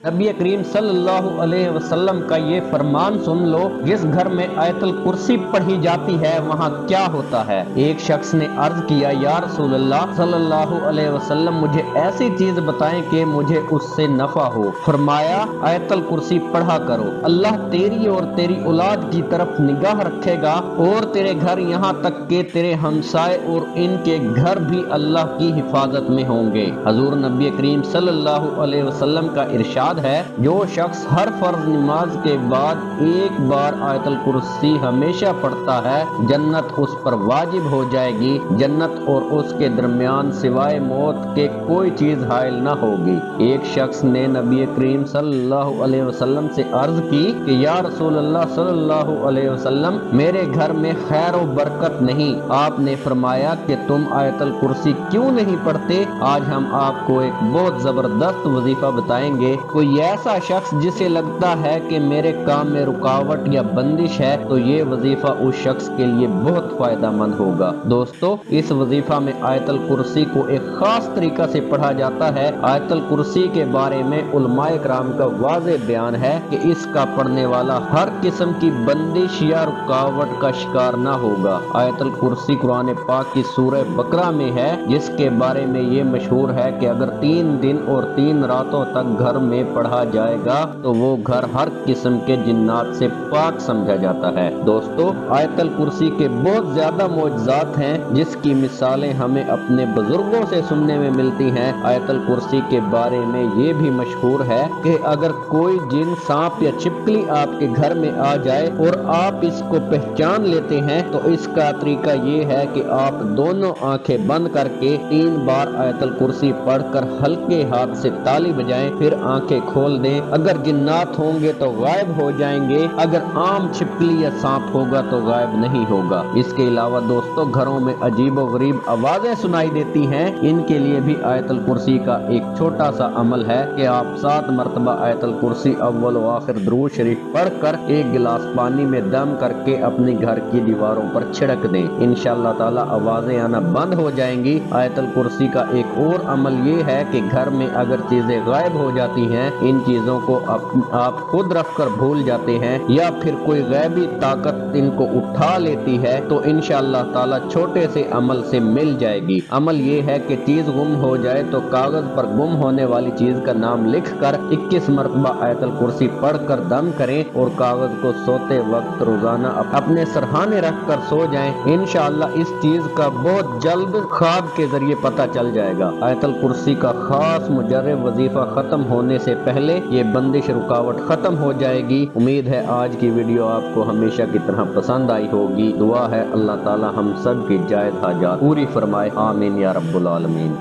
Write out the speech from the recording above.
नबी करीम सल्लल्लाहु अलैहि वसल्लम का ये फरमान सुन लो, जिस घर में आयतल कुर्सी पढ़ी जाती है वहाँ क्या होता है। एक शख्स ने अर्ज किया, या रसूल अल्लाह सल्लल्लाहु अलैहि वसल्लम, मुझे ऐसी चीज बताएं कि मुझे उससे नफा हो। फरमाया, आयतल कुर्सी पढ़ा करो, अल्लाह तेरी और तेरी औलाद की तरफ निगाह रखेगा और तेरे घर यहाँ तक के तेरे हमसाए और इनके घर भी अल्लाह की हिफाजत में होंगे। हजूर नबी करीम सल्लल्लाहु अलैहि वसल्लम का इरशाद है, जो शख्स हर फर्ज नमाज के बाद एक बार आयतल कुर्सी हमेशा पढ़ता है, जन्नत उस पर वाजिब हो जाएगी। जन्नत और उसके दरमियान सिवाय मौत के कोई चीज हाइल न होगी। एक शख्स ने नबी करीम सल्लल्लाहु अलैहि वसल्लम से अर्ज की कि या रसूल अल्लाह सल्लल्लाहु अलैहि वसल्लम, मेरे घर में खैर और बरकत नहीं। आपने फरमाया कि तुम आयतल कुर्सी क्यों नहीं पढ़ते। आज हम आपको एक बहुत जबरदस्त वजीफा बताएंगे। कोई ऐसा शख्स जिसे लगता है कि मेरे काम में रुकावट या बंदिश है, तो ये वजीफा उस शख्स के लिए बहुत फायदा मंद होगा। दोस्तों, इस वजीफा में आयतल कुर्सी को एक खास तरीका से पढ़ा जाता है। आयतल कुर्सी के बारे में उलमाए कराम का वाज़ेह बयान है कि इसका पढ़ने वाला हर किस्म की बंदिश या रुकावट का शिकार न होगा। आयतल कुर्सी कुरान पाक की सूरह बकरा में है, जिसके बारे में ये मशहूर है कि अगर 3 दिन और 3 रातों तक घर में पढ़ा जाएगा तो वो घर हर किस्म के जिन्नात से पाक समझा जाता है। दोस्तों, आयतल कुर्सी के बहुत ज्यादा मौजज़ात हैं, जिसकी मिसालें हमें अपने बुजुर्गों से सुनने में मिलती हैं। आयतल कुर्सी के बारे में ये भी मशहूर है कि अगर कोई जिन, सांप या छिपकली आपके घर में आ जाए और आप इसको पहचान लेते हैं, तो इसका तरीका ये है कि आप दोनों आंखें बंद करके 3 बार आयतल कुर्सी पढ़कर हल्के हाथ से ताली बजाएं, फिर आंखें खोल दें। अगर जिन्नात होंगे तो गायब हो जाएंगे, अगर आम छिपकली या सांप होगा तो गायब नहीं होगा। इसके अलावा दोस्तों, घरों में अजीबो गरीब आवाजें सुनाई देती हैं, इनके लिए भी आयतल कुर्सी का एक छोटा सा अमल है कि आप 7 मरतबा आयतल कुर्सी अव्वल व आखिर दुरूद शरीफ पढ़कर 1 गिलास पानी में दम करके अपनी घर की दीवारों पर छिड़क दें। इंशाअल्लाह ताला आवाजें आना बंद हो जाएंगी। आयतल कुर्सी का एक और अमल ये है कि घर में अगर चीजें गायब हो जाती हैं, इन चीजों को आप खुद रख कर भूल जाते हैं या फिर कोई गैबी ताकत इनको उठा लेती है, तो इंशाअल्लाह ताला छोटे से अमल से मिल जाएगी। अमल ये है कि चीज गुम हो जाए तो कागज पर गुम होने वाली चीज का नाम लिखकर 21 मरतबा आयतल कुर्सी पढ़कर दम करें और कागज को सोते वक्त रोजाना अपने सरहाने रख कर सो जाएं। इंशाअल्लाह इस चीज का बहुत जल्द ख्वाब के जरिए पता चल जाएगा। आयतल कुर्सी का खास मुजर्रब वजीफा खत्म होने से पहले ये बंदिश रुकावट खत्म हो जाएगी। उम्मीद है आज की वीडियो आपको हमेशा की तरह पसंद आई होगी। दुआ है अल्लाह ताला हम सब की जायज हाजात पूरी फरमाए। आमीन या रब्बुल आलमीन।